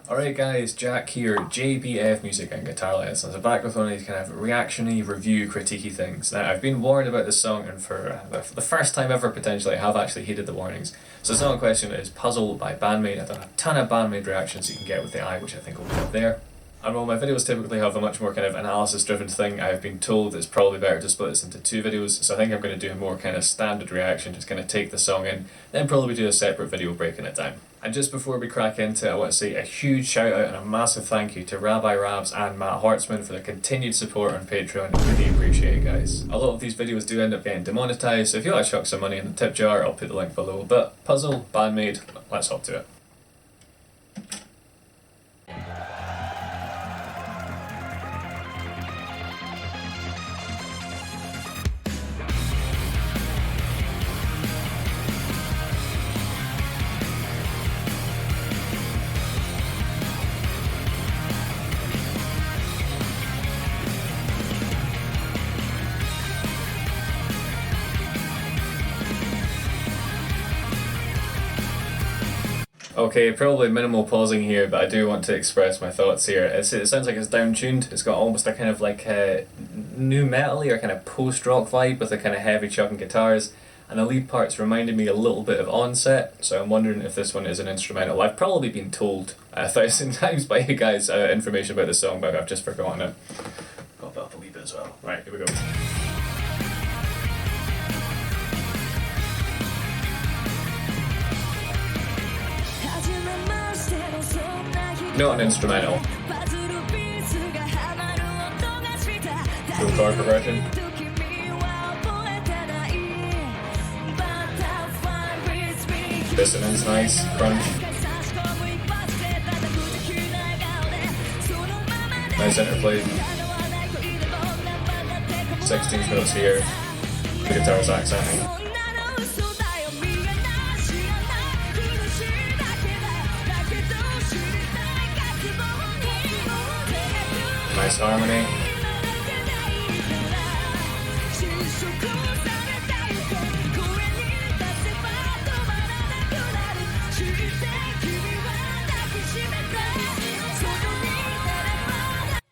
Alright guys, Jack here, JBF Music and Guitar Lessons. I'm back with one of these kind of reactiony, review, critiquey things. Now, I've been warned about this song, and for the first time ever potentially, I have actually heeded the warnings. So the song in question is Puzzle by Band-Maid. I've done a ton of Band-Maid reactions you can get with the eye, which I think will be up there. And while my videos typically have a much more kind of analysis-driven thing, I've been told it's probably better to split this into two videos, so I think I'm going to do a more kind of standard reaction, just kind of take the song in, then probably do a separate video breaking it down. And just before we crack into it, I want to say a huge shout out and a massive thank you to Rabbi Rabs and Matt Hartzman for their continued support on Patreon. I really appreciate it, guys. A lot of these videos do end up getting demonetized, so if you want to chuck some money in the tip jar, I'll put the link below. But Puzzle, Band-Maid, let's hop to it. Okay, probably minimal pausing here, but I do want to express my thoughts here. It sounds like it's down-tuned. It's got almost a kind of like new metal-y or kind of post-rock vibe with a kind of heavy chugging guitars, and the lead parts reminded me a little bit of Onset, so I'm wondering if this one is an instrumental. I've probably been told 1,000 times by you guys information about the song, but I've just forgotten it. Pop it up a wee bit as well. Right, here we go. Not an instrumental. Cool chord progression. Dissonance, nice. Crunch. Nice interplay. 16th notes here. The guitar's accenting. Nice harmony.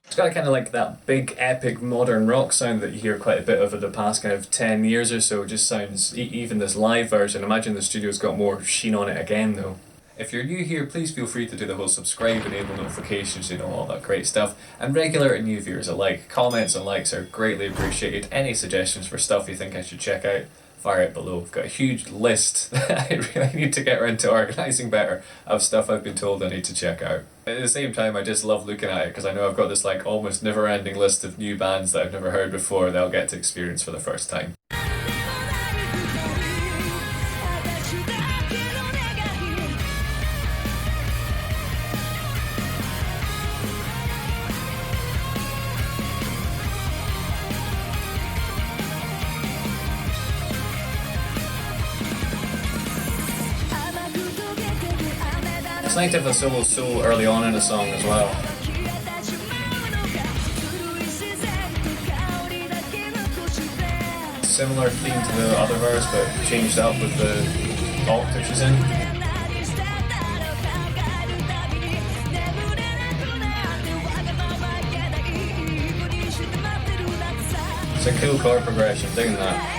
It's got kind of like that big epic modern rock sound that you hear quite a bit of the past kind of 10 years or so. It just sounds, even this live version, imagine the studio's got more sheen on it again though. If you're new here, please feel free to do the whole subscribe, enable notifications, you know, all that great stuff. And regular and new viewers alike, comments and likes are greatly appreciated. Any suggestions for stuff you think I should check out, fire it below. I've got a huge list that I really need to get around to organising better of stuff I've been told I need to check out. At the same time, I just love looking at it because I know I've got this like almost never-ending list of new bands that I've never heard before that I'll get to experience for the first time. It's nice to have a solo so early on in a song as well. Similar theme to the other verse, but changed up with the octave she's in. It's a cool chord progression, digging that.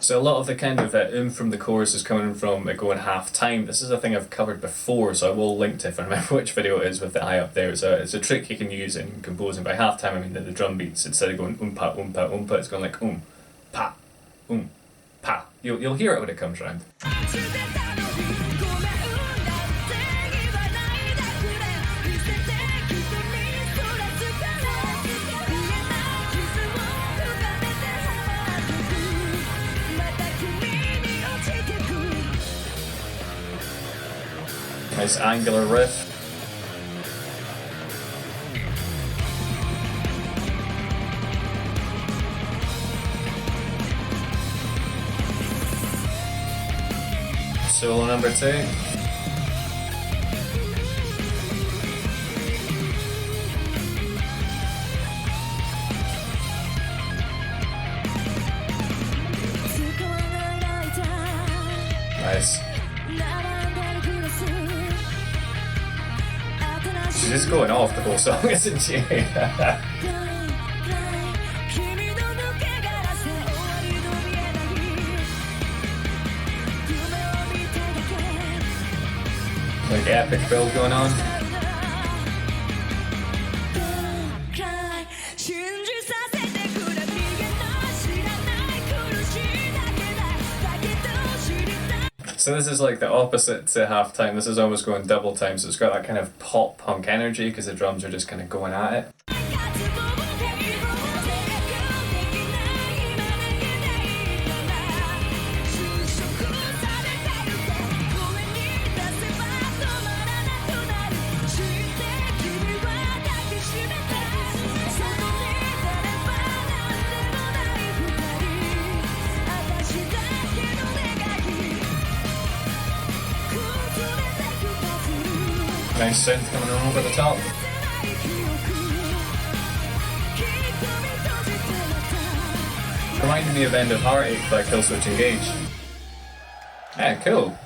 So a lot of the kind of from the chorus is coming from it going half time. This is a thing I've covered before, so I will link to if I remember which video it is with the eye up there. It's a trick you can use in composing. By half time I mean that the drum beats, instead of going oompa oompa oompa, it's going like pa, pa. You'll hear it when it comes round. Nice angular riff. Solo number 2. just going off the whole song, isn't she? Like epic build going on. So this is like the opposite to halftime. This is almost going double time, so it's got that kind of pop punk energy because the drums are just kind of going at it. Nice synth coming on over the top. Reminded me of End of Heartache by Killswitch Engage. Yeah, cool.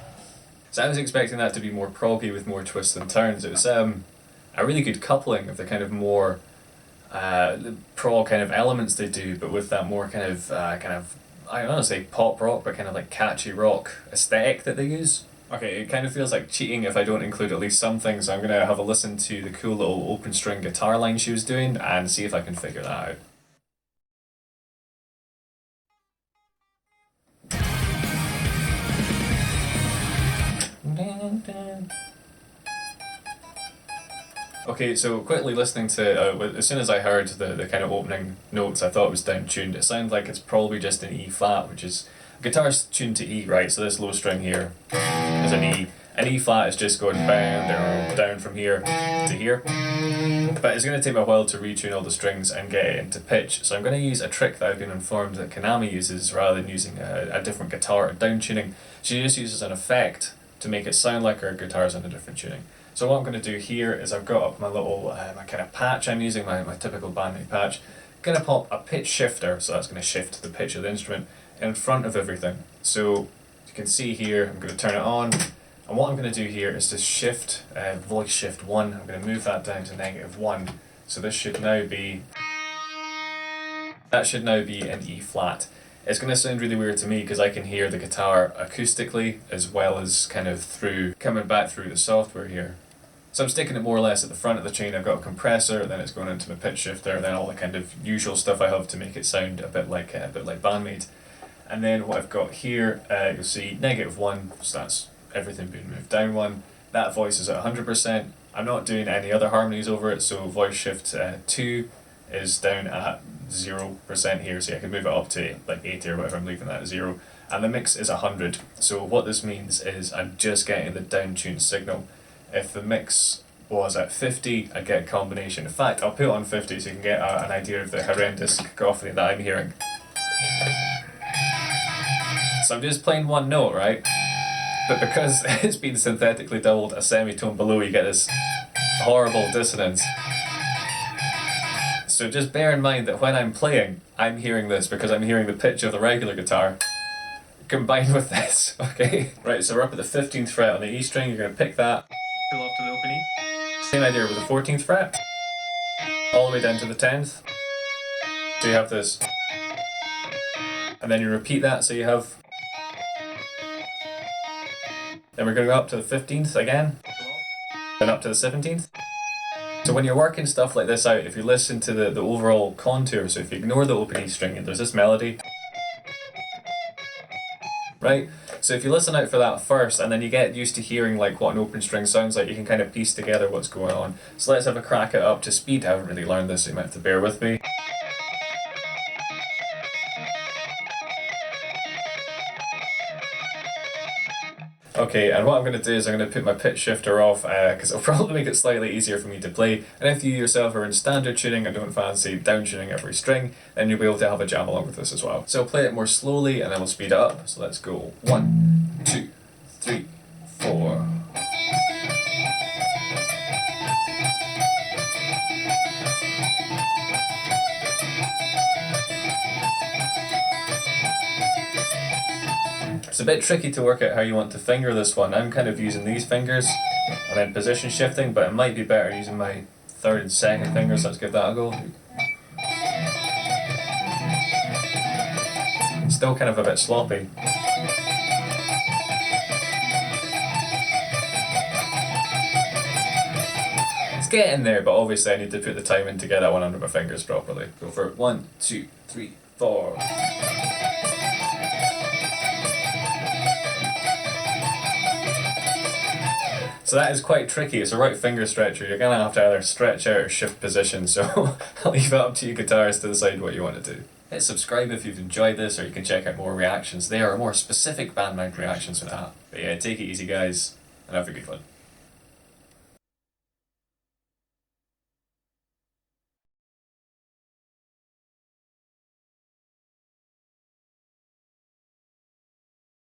So I was expecting that to be more proggy with more twists and turns. It was a really good coupling of the kind of more prog kind of elements they do, but with that more kind of I don't want to say pop rock, but kind of like catchy rock aesthetic that they use. Okay, it kind of feels like cheating if I don't include at least some things. I'm going to have a listen to the cool little open string guitar line she was doing and see if I can figure that out. Okay, so quickly listening to, as soon as I heard the kind of opening notes, I thought it was down-tuned. It sounds like it's probably just an E flat, which is, guitar's tuned to E, right? So this low string here is an E. An E flat is just going down from here to here. But it's going to take me a while to retune all the strings and get it into pitch. So I'm going to use a trick that I've been informed that Kanami uses rather than using a different guitar or down tuning. She just uses an effect to make it sound like her guitar's in a different tuning. So what I'm going to do here is I've got up my little my kind of patch I'm using, my typical Band-Maid patch. I'm going to pop a pitch shifter, so that's going to shift the pitch of the instrument in front of everything. So you can see here, I'm going to turn it on, and what I'm going to do here is to shift, voice shift 1, I'm going to move that down to -1. So this should now be, that should now be an E flat. It's going to sound really weird to me because I can hear the guitar acoustically as well as kind of through, coming back through the software here. So I'm sticking it more or less at the front of the chain. I've got a compressor, then it's going into my pitch shifter, then all the kind of usual stuff I have to make it sound a bit like Band-Maid. And then what I've got here, you'll see -1, so that's everything being moved down 1. That voice is at 100%. I'm not doing any other harmonies over it, so voice shift 2 is down at 0% here, so I can move it up to like 80 or whatever. I'm leaving that at 0. And the mix is 100. So what this means is I'm just getting the down-tuned signal. If the mix was at 50, I'd get a combination. In fact, I'll put it on 50 so you can get an idea of the horrendous cacophony that I'm hearing. So I'm just playing one note, right? But because it's been synthetically doubled a semitone below, you get this horrible dissonance. So just bear in mind that when I'm playing, I'm hearing this because I'm hearing the pitch of the regular guitar combined with this, okay? Right, so we're up at the 15th fret on the E string. You're going to pick that, pull off to the open E. Same idea with the 14th fret, all the way down to the 10th. So you have this. And then you repeat that, so you have... Then we're going to go up to the 15th again, then up to the 17th. So when you're working stuff like this out, if you listen to the overall contour, so if you ignore the open E string, there's this melody. Right? So if you listen out for that first, and then you get used to hearing like what an open string sounds like, you can kind of piece together what's going on. So let's have a crack at up to speed. I haven't really learned this, so you might have to bear with me. Okay, and what I'm going to do is I'm going to put my pitch shifter off because it'll probably make it slightly easier for me to play. And if you yourself are in standard tuning and don't fancy down tuning every string, then you'll be able to have a jam along with this as well. So I'll play it more slowly and then we'll speed it up. So let's go 1, 2, 3, 4. It's a bit tricky to work out how you want to finger this one. I'm kind of using these fingers and then position shifting, but it might be better using my third and second fingers. Let's give that a go. It's still kind of a bit sloppy. It's getting there, but obviously I need to put the time in to get that one under my fingers properly. Go for it. 1, 2, 3, 4. So that is quite tricky. It's a right finger stretcher. You're going to have to either stretch out or shift position, so I'll leave it up to you guitarists to decide what you want to do. Hit subscribe if you've enjoyed this, or you can check out more reactions. There are more specific Band-Maid reactions for that. But yeah, take it easy guys, and have a good one.